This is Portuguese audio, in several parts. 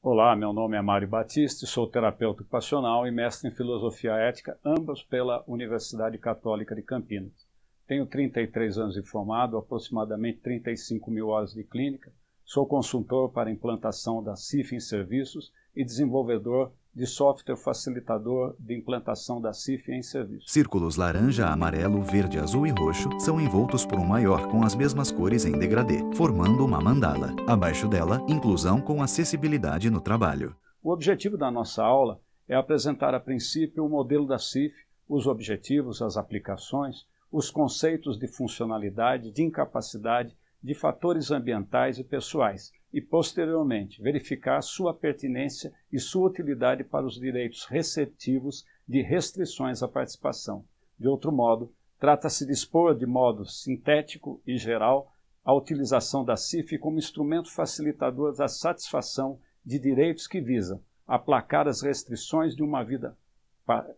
Olá, meu nome é Mário Batista, sou terapeuta ocupacional e mestre em filosofia ética, ambos pela Universidade Católica de Campinas. Tenho 33 anos de formado, aproximadamente 35 mil horas de clínica, sou consultor para implantação da CIF em serviços e desenvolvedor de software facilitador de implantação da CIF em serviços. Círculos laranja, amarelo, verde, azul e roxo são envoltos por um maior com as mesmas cores em degradê, formando uma mandala. Abaixo dela, inclusão com acessibilidade no trabalho. O objetivo da nossa aula é apresentar a princípio o modelo da CIF, os objetivos, as aplicações, os conceitos de funcionalidade, de incapacidade, de fatores ambientais e pessoais, e, posteriormente, verificar sua pertinência e sua utilidade para os direitos receptivos de restrições à participação. De outro modo, trata-se de expor de modo sintético e geral a utilização da CIF como instrumento facilitador da satisfação de direitos que visa aplacar as restrições de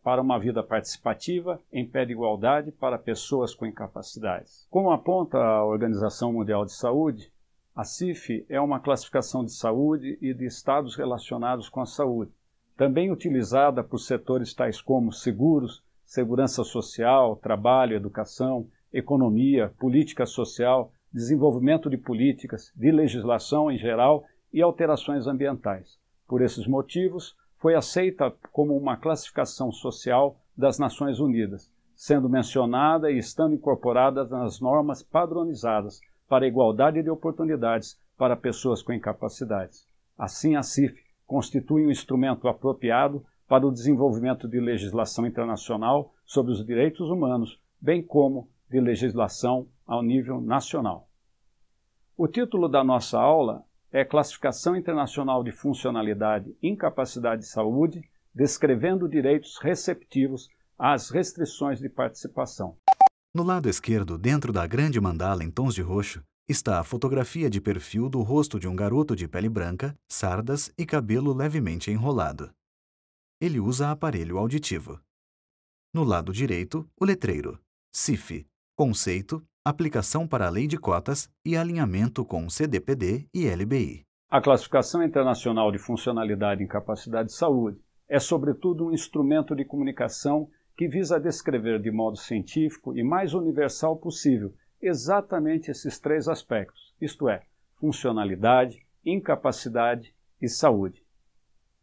para uma vida participativa em pé de igualdade para pessoas com incapacidades. Como aponta a Organização Mundial de Saúde, a CIF é uma classificação de saúde e de estados relacionados com a saúde, também utilizada por setores tais como seguros, segurança social, trabalho, educação, economia, política social, desenvolvimento de políticas, de legislação em geral e alterações ambientais. Por esses motivos, foi aceita como uma classificação social das Nações Unidas, sendo mencionada e estando incorporada nas normas padronizadas para a igualdade de oportunidades para pessoas com incapacidades. Assim, a CIF constitui um instrumento apropriado para o desenvolvimento de legislação internacional sobre os direitos humanos, bem como de legislação ao nível nacional. O título da nossa aula é Classificação Internacional de Funcionalidade, Incapacidade e Saúde, descrevendo direitos receptivos às restrições de participação. No lado esquerdo, dentro da grande mandala em tons de roxo, está a fotografia de perfil do rosto de um garoto de pele branca, sardas e cabelo levemente enrolado. Ele usa aparelho auditivo. No lado direito, o letreiro CIF, conceito, aplicação para a lei de cotas e alinhamento com CDPD e LBI. A Classificação Internacional de Funcionalidade, Incapacidade e Saúde é, sobretudo, um instrumento de comunicação que visa descrever de modo científico e mais universal possível exatamente esses três aspectos, isto é, funcionalidade, incapacidade e saúde.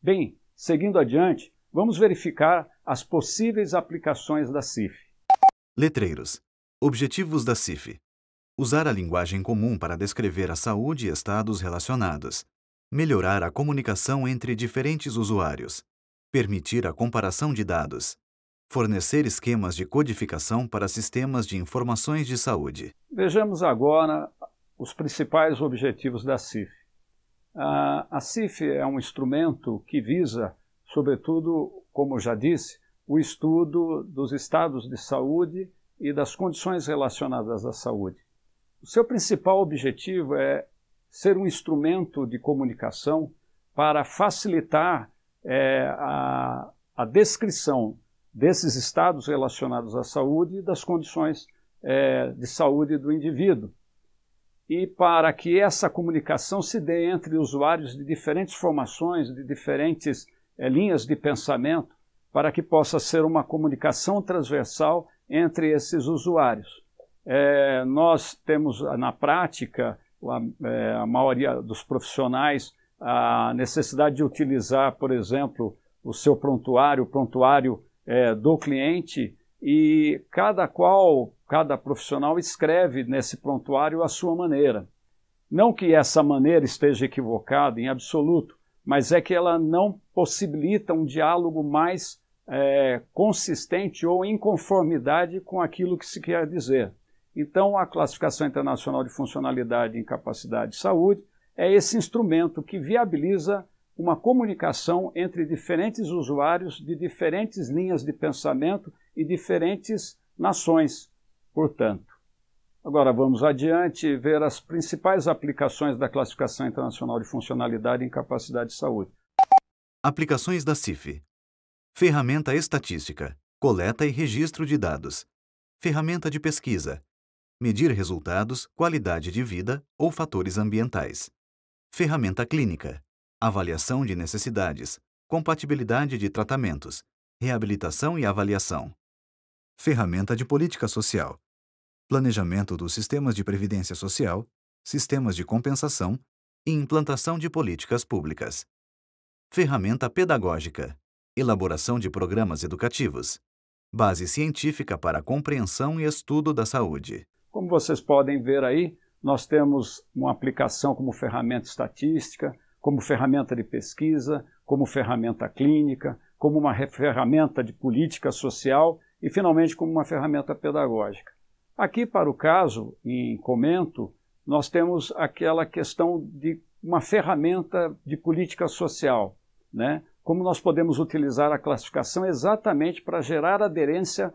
Bem, seguindo adiante, vamos verificar as possíveis aplicações da CIF. Letreiros. Objetivos da CIF. Usar a linguagem comum para descrever a saúde e estados relacionados. Melhorar a comunicação entre diferentes usuários. Permitir a comparação de dados. Fornecer esquemas de codificação para sistemas de informações de saúde. Vejamos agora os principais objetivos da CIF. A CIF é um instrumento que visa, sobretudo, como já disse, o estudo dos estados de saúde e das condições relacionadas à saúde. O seu principal objetivo é ser um instrumento de comunicação para facilitar a descrição desses estados relacionados à saúde e das condições de saúde do indivíduo. E para que essa comunicação se dê entre usuários de diferentes formações, de diferentes linhas de pensamento, para que possa ser uma comunicação transversal entre esses usuários. Nós temos, na prática, a maioria dos profissionais, a necessidade de utilizar, por exemplo, o seu prontuário, o prontuário do cliente, e cada profissional escreve nesse prontuário à sua maneira. Não que essa maneira esteja equivocada em absoluto, mas é que ela não possibilita um diálogo mais consistente ou em conformidade com aquilo que se quer dizer. Então, a Classificação Internacional de Funcionalidade, Incapacidade e Saúde é esse instrumento que viabiliza uma comunicação entre diferentes usuários de diferentes linhas de pensamento e diferentes nações, portanto. Agora vamos adiante ver as principais aplicações da Classificação Internacional de Funcionalidade, Incapacidade e Saúde. Aplicações da CIF. Ferramenta estatística, coleta e registro de dados. Ferramenta de pesquisa. Medir resultados, qualidade de vida ou fatores ambientais. Ferramenta clínica. avaliação de necessidades, compatibilidade de tratamentos, reabilitação e avaliação. Ferramenta de política social, planejamento dos sistemas de previdência social, sistemas de compensação e implantação de políticas públicas. Ferramenta pedagógica, elaboração de programas educativos, base científica para a compreensão e estudo da saúde. Como vocês podem ver aí, nós temos uma aplicação como ferramenta estatística, como ferramenta de pesquisa, como ferramenta clínica, como uma ferramenta de política social e, finalmente, como uma ferramenta pedagógica. Aqui, para o caso em comento, nós temos aquela questão de uma ferramenta de política social, né? Como nós podemos utilizar a classificação exatamente para gerar aderência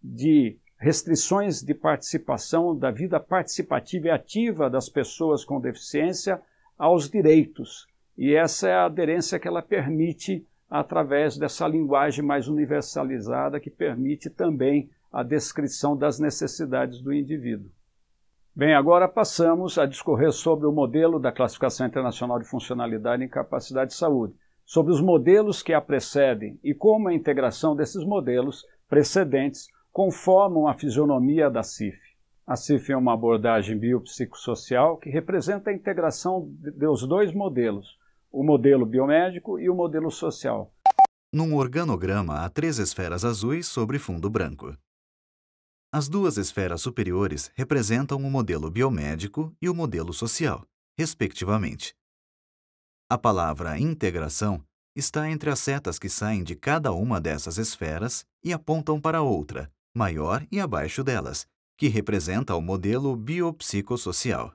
de restrições de participação, da vida participativa e ativa das pessoas com deficiência aos direitos. E essa é a aderência que ela permite através dessa linguagem mais universalizada que permite também a descrição das necessidades do indivíduo. Bem, agora passamos a discorrer sobre o modelo da Classificação Internacional de Funcionalidade e Incapacidade de Saúde, sobre os modelos que a precedem e como a integração desses modelos precedentes conformam a fisionomia da CIF. A CIF é uma abordagem biopsicossocial que representa a integração dos dois modelos, o modelo biomédico e o modelo social. Num organograma há 3 esferas azuis sobre fundo branco. As 2 esferas superiores representam o modelo biomédico e o modelo social, respectivamente. A palavra integração está entre as setas que saem de cada uma dessas esferas e apontam para outra, maior e abaixo delas, que representa o modelo biopsicossocial.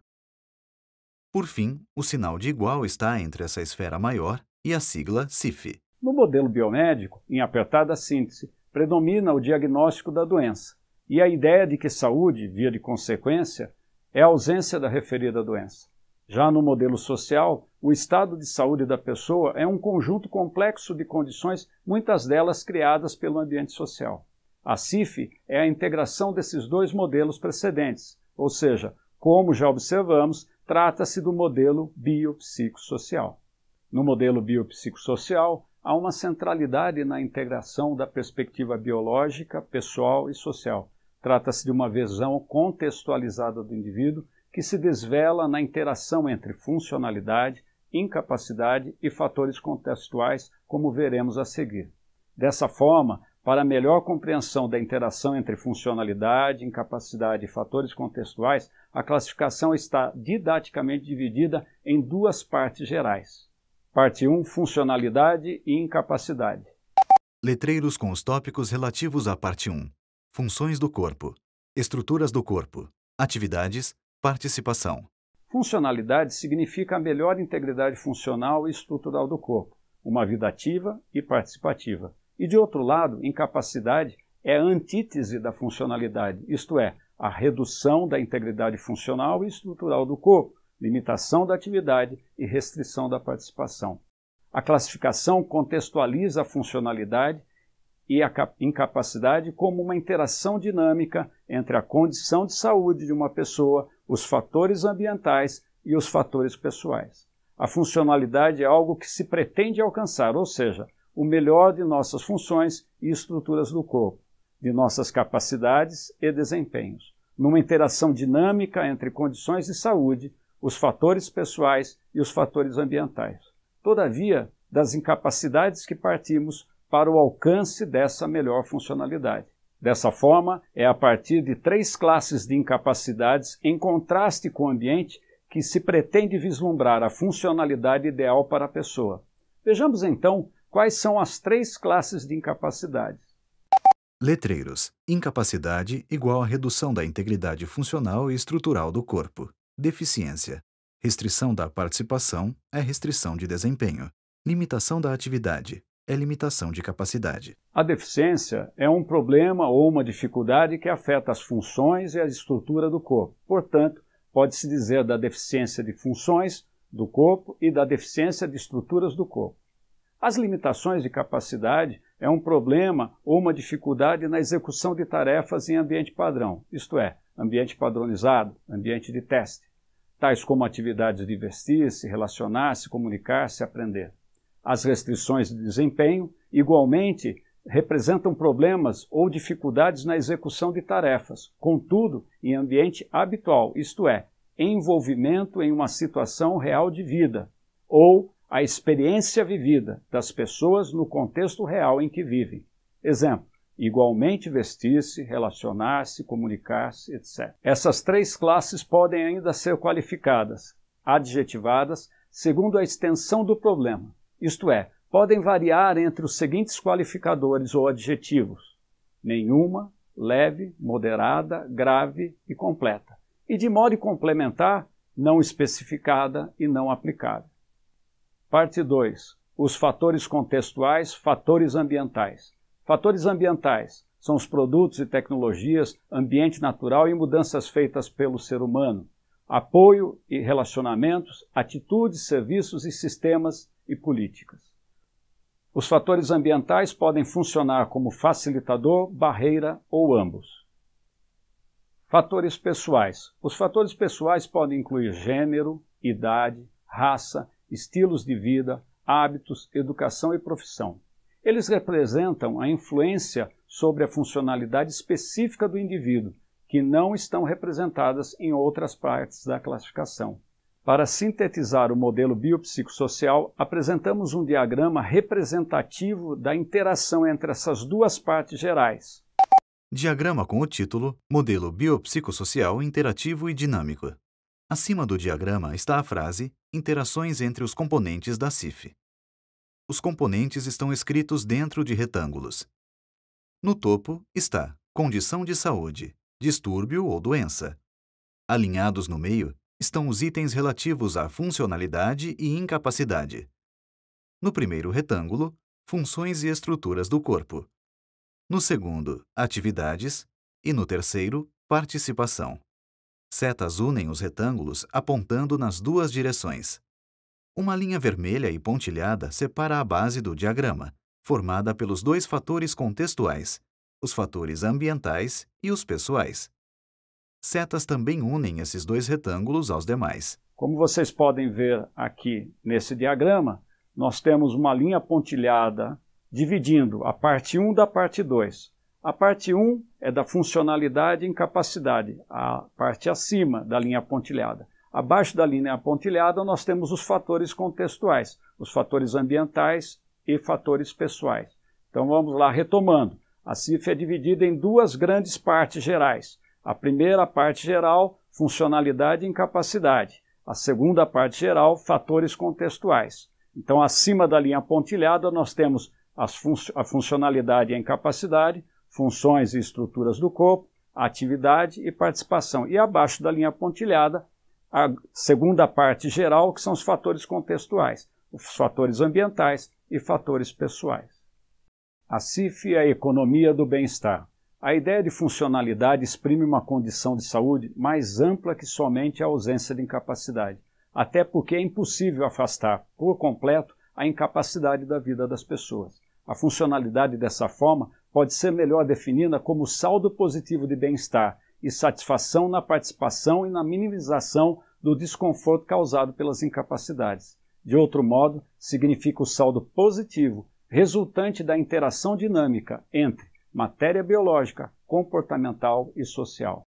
Por fim, o sinal de igual está entre essa esfera maior e a sigla CIF. No modelo biomédico, em apertada síntese, predomina o diagnóstico da doença e a ideia de que saúde, via de consequência, é a ausência da referida doença. Já no modelo social, o estado de saúde da pessoa é um conjunto complexo de condições, muitas delas criadas pelo ambiente social. A CIF é a integração desses dois modelos precedentes, ou seja, como já observamos, trata-se do modelo biopsicossocial. No modelo biopsicossocial, há uma centralidade na integração da perspectiva biológica, pessoal e social. Trata-se de uma visão contextualizada do indivíduo que se desvela na interação entre funcionalidade, incapacidade e fatores contextuais, como veremos a seguir. Dessa forma, para melhor compreensão da interação entre funcionalidade, incapacidade e fatores contextuais, a classificação está didaticamente dividida em 2 partes gerais. Parte 1, funcionalidade e incapacidade. Letreiros com os tópicos relativos à parte 1. Funções do corpo, estruturas do corpo, atividades, participação. Funcionalidade significa a melhor integridade funcional e estrutural do corpo, uma vida ativa e participativa. E, de outro lado, incapacidade é a antítese da funcionalidade, isto é, a redução da integridade funcional e estrutural do corpo, limitação da atividade e restrição da participação. A classificação contextualiza a funcionalidade e a incapacidade como uma interação dinâmica entre a condição de saúde de uma pessoa, os fatores ambientais e os fatores pessoais. A funcionalidade é algo que se pretende alcançar, ou seja, o melhor de nossas funções e estruturas do corpo, de nossas capacidades e desempenhos, numa interação dinâmica entre condições de saúde, os fatores pessoais e os fatores ambientais. Todavia, das incapacidades que partimos para o alcance dessa melhor funcionalidade. Dessa forma, é a partir de 3 classes de incapacidades em contraste com o ambiente que se pretende vislumbrar a funcionalidade ideal para a pessoa. Vejamos então quais são as 3 classes de incapacidades. Letreiros. Incapacidade igual a redução da integridade funcional e estrutural do corpo. Deficiência. Restrição da participação é restrição de desempenho. Limitação da atividade é limitação de capacidade. A deficiência é um problema ou uma dificuldade que afeta as funções e a estrutura do corpo. Portanto, pode-se dizer da deficiência de funções do corpo e da deficiência de estruturas do corpo. As limitações de capacidade é um problema ou uma dificuldade na execução de tarefas em ambiente padrão, isto é, ambiente padronizado, ambiente de teste. tais como atividades de vestir-se, relacionar-se, comunicar-se, aprender. As restrições de desempenho, igualmente, representam problemas ou dificuldades na execução de tarefas, contudo, em ambiente habitual, isto é, envolvimento em uma situação real de vida, ou a experiência vivida das pessoas no contexto real em que vivem. Exemplo, igualmente vestir-se, relacionar-se, comunicar-se, etc. Essas três classes podem ainda ser qualificadas, adjetivadas, segundo a extensão do problema, isto é, podem variar entre os seguintes qualificadores ou adjetivos: nenhuma, leve, moderada, grave e completa, e de modo complementar, não especificada e não aplicável. Parte 2. Os fatores contextuais, fatores ambientais. Fatores ambientais são os produtos e tecnologias, ambiente natural e mudanças feitas pelo ser humano, apoio e relacionamentos, atitudes, serviços e sistemas e políticas. Os fatores ambientais podem funcionar como facilitador, barreira ou ambos. Fatores pessoais. Os fatores pessoais podem incluir gênero, idade, raça, estilos de vida, hábitos, educação e profissão. Eles representam a influência sobre a funcionalidade específica do indivíduo, que não estão representadas em outras partes da classificação. Para sintetizar o modelo biopsicossocial, apresentamos um diagrama representativo da interação entre essas duas partes gerais. Diagrama com o título Modelo Biopsicossocial Interativo e Dinâmico. Acima do diagrama está a frase Interações entre os componentes da CIF. Os componentes estão escritos dentro de retângulos. No topo está Condição de saúde, distúrbio ou doença. Alinhados no meio estão os itens relativos à funcionalidade e incapacidade. No primeiro retângulo, funções e estruturas do corpo. No segundo, atividades. E no terceiro, participação. Setas unem os retângulos apontando nas duas direções. Uma linha vermelha e pontilhada separa a base do diagrama, formada pelos dois fatores contextuais, os fatores ambientais e os pessoais. Setas também unem esses dois retângulos aos demais. Como vocês podem ver aqui nesse diagrama, nós temos uma linha pontilhada dividindo a parte 1 da parte 2. A parte 1 é da funcionalidade e incapacidade, a parte acima da linha pontilhada. Abaixo da linha pontilhada nós temos os fatores contextuais, os fatores ambientais e fatores pessoais. Então vamos lá retomando. A CIF é dividida em duas grandes partes gerais. A primeira parte geral, funcionalidade e incapacidade. A segunda parte geral, fatores contextuais. Então acima da linha pontilhada nós temos a funcionalidade e a incapacidade, funções e estruturas do corpo, atividade e participação. E abaixo da linha pontilhada, a segunda parte geral, que são os fatores contextuais, os fatores ambientais e fatores pessoais. A CIF é a economia do bem-estar. A ideia de funcionalidade exprime uma condição de saúde mais ampla que somente a ausência de incapacidade, até porque é impossível afastar por completo a incapacidade da vida das pessoas. A funcionalidade dessa forma pode ser melhor definida como saldo positivo de bem-estar e satisfação na participação e na minimização do desconforto causado pelas incapacidades. De outro modo, significa o saldo positivo resultante da interação dinâmica entre matéria biológica, comportamental e social.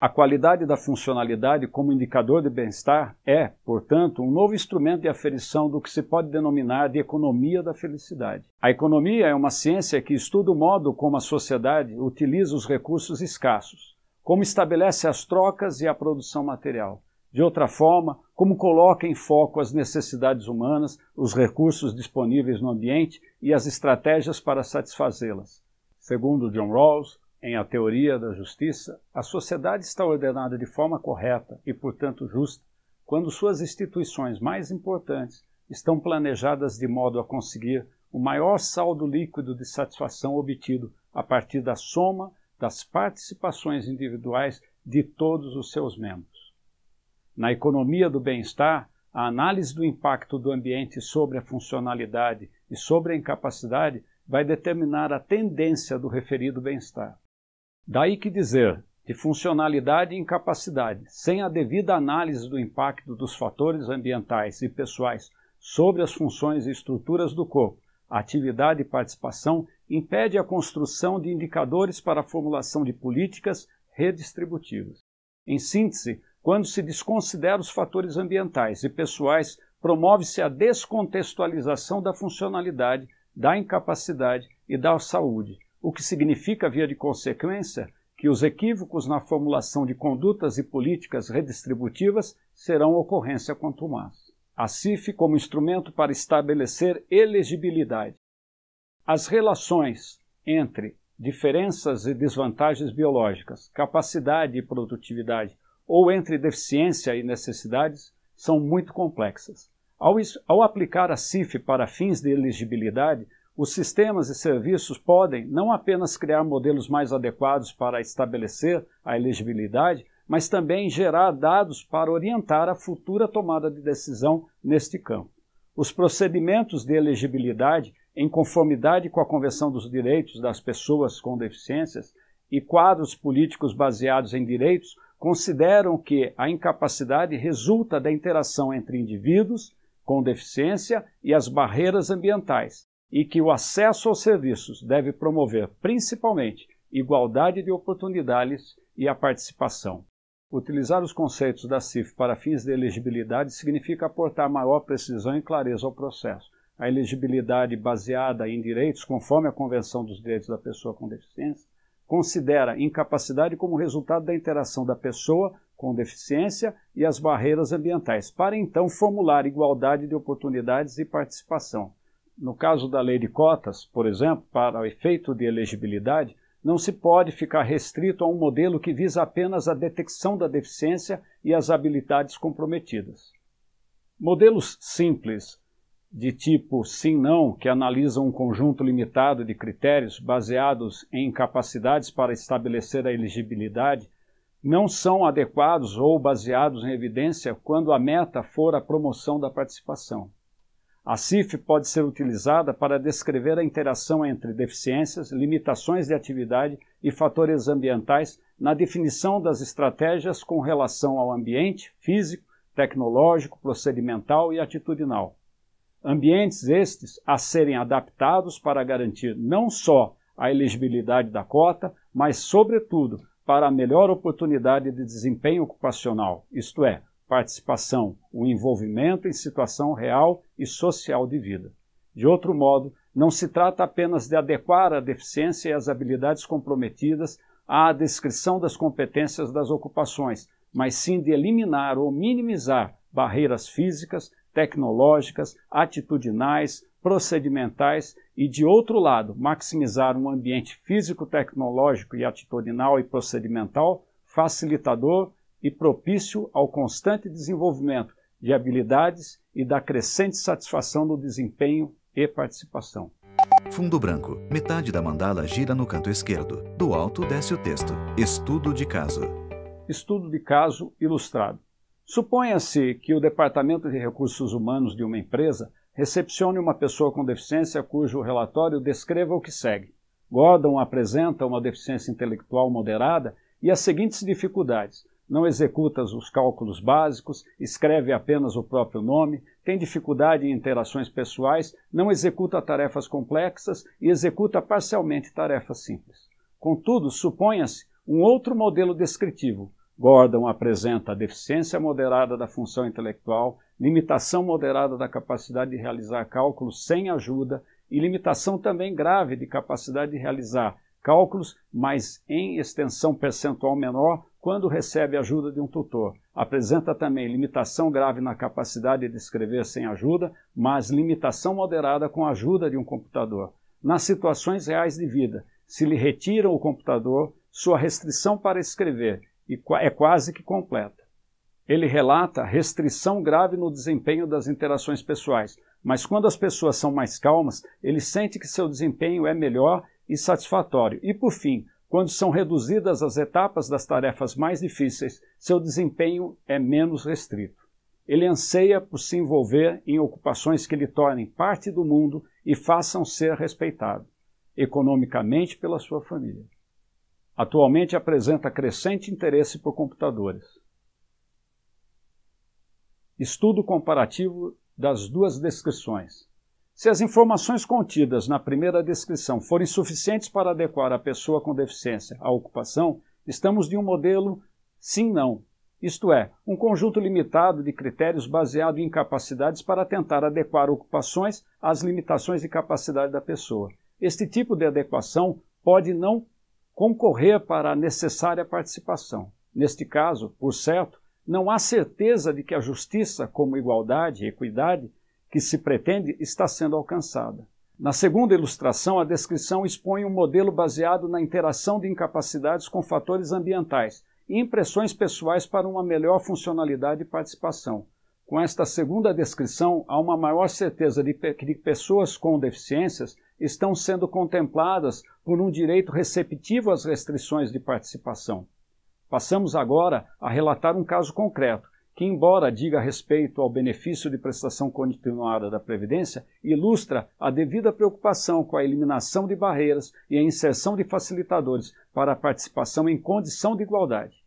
A qualidade da funcionalidade como indicador de bem-estar é, portanto, um novo instrumento de aferição do que se pode denominar de economia da felicidade. A economia é uma ciência que estuda o modo como a sociedade utiliza os recursos escassos, como estabelece as trocas e a produção material. De outra forma, como coloca em foco as necessidades humanas, os recursos disponíveis no ambiente e as estratégias para satisfazê-las. Segundo John Rawls, em A Teoria da Justiça, a sociedade está ordenada de forma correta e, portanto, justa, quando suas instituições mais importantes estão planejadas de modo a conseguir o maior saldo líquido de satisfação obtido a partir da soma das participações individuais de todos os seus membros. Na economia do bem-estar, a análise do impacto do ambiente sobre a funcionalidade e sobre a incapacidade vai determinar a tendência do referido bem-estar. Daí que dizer de funcionalidade e incapacidade, sem a devida análise do impacto dos fatores ambientais e pessoais sobre as funções e estruturas do corpo, atividade e participação, impede a construção de indicadores para a formulação de políticas redistributivas. Em síntese, quando se desconsidera os fatores ambientais e pessoais, promove-se a descontextualização da funcionalidade, da incapacidade e da saúde, o que significa, via de consequência, que os equívocos na formulação de condutas e políticas redistributivas serão ocorrência contumaz. A CIF como instrumento para estabelecer elegibilidade. As relações entre diferenças e desvantagens biológicas, capacidade e produtividade, ou entre deficiência e necessidades, são muito complexas. Ao aplicar a CIF para fins de elegibilidade, os sistemas e serviços podem não apenas criar modelos mais adequados para estabelecer a elegibilidade, mas também gerar dados para orientar a futura tomada de decisão neste campo. Os procedimentos de elegibilidade, em conformidade com a Convenção dos Direitos das Pessoas com Deficiências e quadros políticos baseados em direitos, consideram que a incapacidade resulta da interação entre indivíduos com deficiência e as barreiras ambientais, e que o acesso aos serviços deve promover principalmente igualdade de oportunidades e a participação. Utilizar os conceitos da CIF para fins de elegibilidade significa aportar maior precisão e clareza ao processo. A elegibilidade baseada em direitos, conforme a Convenção dos Direitos da Pessoa com Deficiência, considera incapacidade como resultado da interação da pessoa com deficiência e as barreiras ambientais, para então formular igualdade de oportunidades e participação. No caso da lei de cotas, por exemplo, para o efeito de elegibilidade, não se pode ficar restrito a um modelo que visa apenas a detecção da deficiência e as habilidades comprometidas. Modelos simples, de tipo sim-não, que analisam um conjunto limitado de critérios baseados em capacidades para estabelecer a elegibilidade, não são adequados ou baseados em evidência quando a meta for a promoção da participação. A CIF pode ser utilizada para descrever a interação entre deficiências, limitações de atividade e fatores ambientais na definição das estratégias com relação ao ambiente físico, tecnológico, procedimental e atitudinal. Ambientes estes a serem adaptados para garantir não só a elegibilidade da cota, mas, sobretudo, para a melhor oportunidade de desempenho ocupacional, isto é, participação, o envolvimento em situação real e social de vida. De outro modo, não se trata apenas de adequar a deficiência e as habilidades comprometidas à descrição das competências das ocupações, mas sim de eliminar ou minimizar barreiras físicas, tecnológicas, atitudinais, procedimentais e, de outro lado, maximizar um ambiente físico-tecnológico e atitudinal e procedimental facilitador e propício ao constante desenvolvimento de habilidades e da crescente satisfação do desempenho e participação. Fundo branco. Metade da mandala gira no canto esquerdo. Do alto desce o texto. Estudo de caso. Estudo de caso ilustrado. Suponha-se que o Departamento de Recursos Humanos de uma empresa recepcione uma pessoa com deficiência cujo relatório descreva o que segue. Gordon apresenta uma deficiência intelectual moderada e as seguintes dificuldades: não executa os cálculos básicos, escreve apenas o próprio nome, tem dificuldade em interações pessoais, não executa tarefas complexas e executa parcialmente tarefas simples. Contudo, suponha-se um outro modelo descritivo. Gordon apresenta deficiência moderada da função intelectual, limitação moderada da capacidade de realizar cálculos sem ajuda e limitação também grave de capacidade de realizar cálculos, mas em extensão percentual menor quando recebe ajuda de um tutor. Apresenta também limitação grave na capacidade de escrever sem ajuda, mas limitação moderada com a ajuda de um computador. Nas situações reais de vida, se lhe retiram o computador, sua restrição para escrever é quase que completa. Ele relata restrição grave no desempenho das interações pessoais, mas quando as pessoas são mais calmas, ele sente que seu desempenho é melhor e satisfatório. E, por fim, quando são reduzidas as etapas das tarefas mais difíceis, seu desempenho é menos restrito. Ele anseia por se envolver em ocupações que lhe tornem parte do mundo e façam ser respeitado, economicamente pela sua família. Atualmente apresenta crescente interesse por computadores. Estudo comparativo das duas descrições. Se as informações contidas na primeira descrição forem suficientes para adequar a pessoa com deficiência à ocupação, estamos de um modelo sim-não, isto é, um conjunto limitado de critérios baseado em capacidades para tentar adequar ocupações às limitações de capacidade da pessoa. Este tipo de adequação pode não concorrer para a necessária participação. Neste caso, por certo, não há certeza de que a justiça, como igualdade e equidade, que se pretende, está sendo alcançada. Na segunda ilustração, a descrição expõe um modelo baseado na interação de incapacidades com fatores ambientais e impressões pessoais para uma melhor funcionalidade e participação. Com esta segunda descrição, há uma maior certeza de que pessoas com deficiências estão sendo contempladas por um direito receptivo às restrições de participação. Passamos agora a relatar um caso concreto, que, embora diga respeito ao benefício de prestação continuada da Previdência, ilustra a devida preocupação com a eliminação de barreiras e a inserção de facilitadores para a participação em condição de igualdade.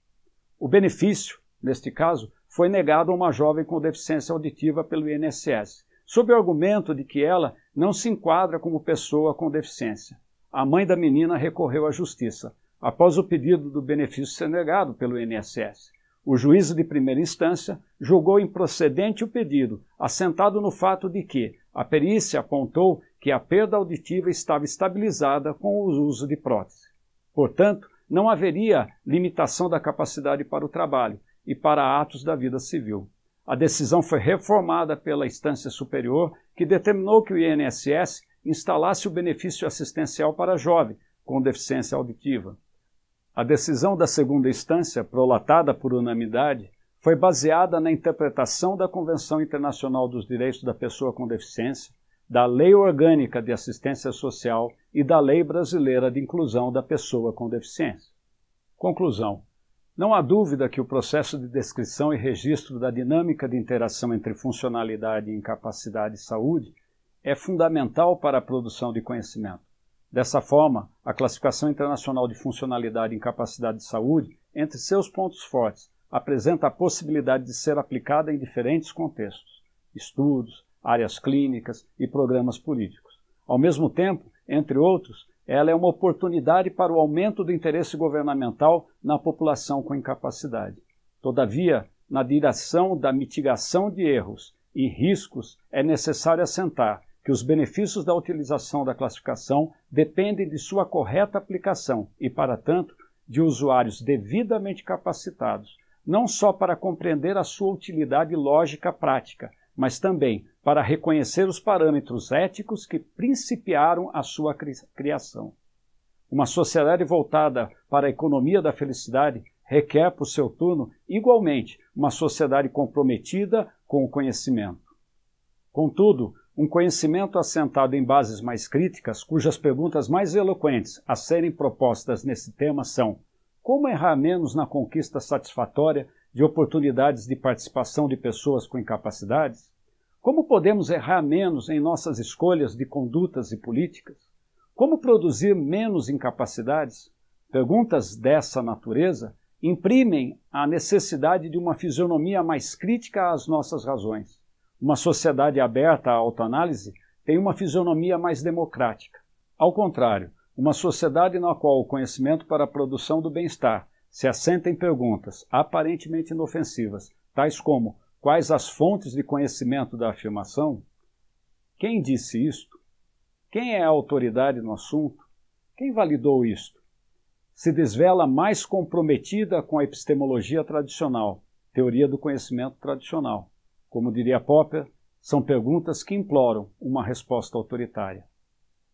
O benefício, neste caso, foi negado a uma jovem com deficiência auditiva pelo INSS, sob o argumento de que ela não se enquadra como pessoa com deficiência. A mãe da menina recorreu à Justiça, após o pedido do benefício ser negado pelo INSS. O juízo de primeira instância julgou improcedente o pedido, assentado no fato de que a perícia apontou que a perda auditiva estava estabilizada com o uso de prótese. Portanto, não haveria limitação da capacidade para o trabalho e para atos da vida civil. A decisão foi reformada pela instância superior, que determinou que o INSS instalasse o benefício assistencial para jovem com deficiência auditiva. A decisão da segunda instância, prolatada por unanimidade, foi baseada na interpretação da Convenção Internacional dos Direitos da Pessoa com Deficiência, da Lei Orgânica de Assistência Social e da Lei Brasileira de Inclusão da Pessoa com Deficiência. Conclusão. Não há dúvida que o processo de descrição e registro da dinâmica de interação entre funcionalidade, incapacidade e saúde é fundamental para a produção de conhecimento. Dessa forma, a Classificação Internacional de Funcionalidade e Incapacidade de Saúde, entre seus pontos fortes, apresenta a possibilidade de ser aplicada em diferentes contextos, estudos, áreas clínicas e programas políticos. Ao mesmo tempo, entre outros, ela é uma oportunidade para o aumento do interesse governamental na população com incapacidade. Todavia, na direção da mitigação de erros e riscos, é necessário assentar que os benefícios da utilização da classificação dependem de sua correta aplicação e, para tanto, de usuários devidamente capacitados, não só para compreender a sua utilidade lógica prática, mas também para reconhecer os parâmetros éticos que principiaram a sua criação. Uma sociedade voltada para a economia da felicidade requer, por seu turno, igualmente, uma sociedade comprometida com o conhecimento. Contudo, um conhecimento assentado em bases mais críticas, cujas perguntas mais eloquentes a serem propostas nesse tema são: como errar menos na conquista satisfatória de oportunidades de participação de pessoas com incapacidades? Como podemos errar menos em nossas escolhas de condutas e políticas? Como produzir menos incapacidades? Perguntas dessa natureza imprimem a necessidade de uma fisionomia mais crítica às nossas razões. Uma sociedade aberta à autoanálise tem uma fisionomia mais democrática. Ao contrário, uma sociedade na qual o conhecimento para a produção do bem-estar se assenta em perguntas aparentemente inofensivas, tais como: quais as fontes de conhecimento da afirmação? Quem disse isto? Quem é a autoridade no assunto? Quem validou isto? Se desvela mais comprometida com a epistemologia tradicional, teoria do conhecimento tradicional. Como diria Popper, são perguntas que imploram uma resposta autoritária.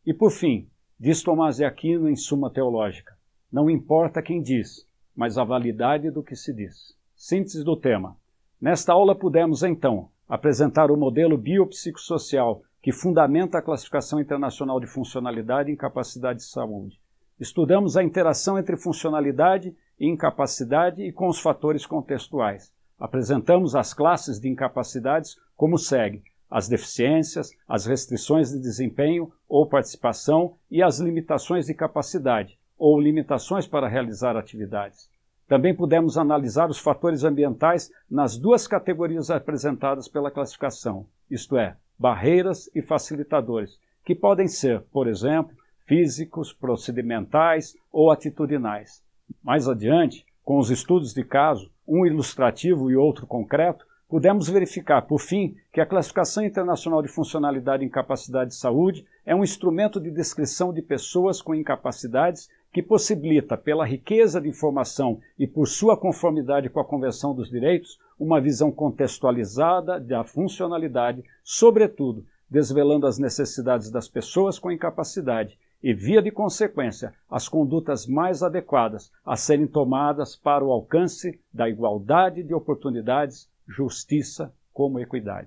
E por fim, diz Tomás de Aquino em Suma Teológica: não importa quem diz, mas a validade do que se diz. Síntese do tema. Nesta aula pudemos, então, apresentar o modelo biopsicossocial que fundamenta a Classificação Internacional de Funcionalidade e Incapacidade de Saúde. Estudamos a interação entre funcionalidade e incapacidade e com os fatores contextuais. Apresentamos as classes de incapacidades como segue: as deficiências, as restrições de desempenho ou participação e as limitações de capacidade, ou limitações para realizar atividades. Também pudemos analisar os fatores ambientais nas duas categorias apresentadas pela classificação, isto é, barreiras e facilitadores, que podem ser, por exemplo, físicos, procedimentais ou atitudinais. Mais adiante, com os estudos de caso, um ilustrativo e outro concreto, pudemos verificar, por fim, que a Classificação Internacional de Funcionalidade e Incapacidade de Saúde é um instrumento de descrição de pessoas com incapacidades que possibilita, pela riqueza de informação e por sua conformidade com a Convenção dos Direitos, uma visão contextualizada da funcionalidade, sobretudo desvelando as necessidades das pessoas com incapacidade e, via de consequência, as condutas mais adequadas a serem tomadas para o alcance da igualdade de oportunidades, justiça como equidade.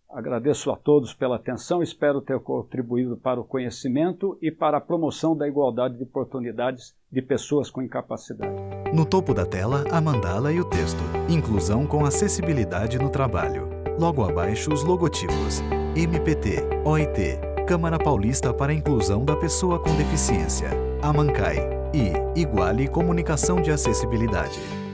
Agradeço a todos pela atenção, espero ter contribuído para o conhecimento e para a promoção da igualdade de oportunidades de pessoas com incapacidade. No topo da tela, a mandala e o texto. Inclusão com acessibilidade no trabalho. Logo abaixo, os logotipos. MPT, OIT, Câmara Paulista para a Inclusão da Pessoa com Deficiência, AMANCAI e Iguale Comunicação de Acessibilidade.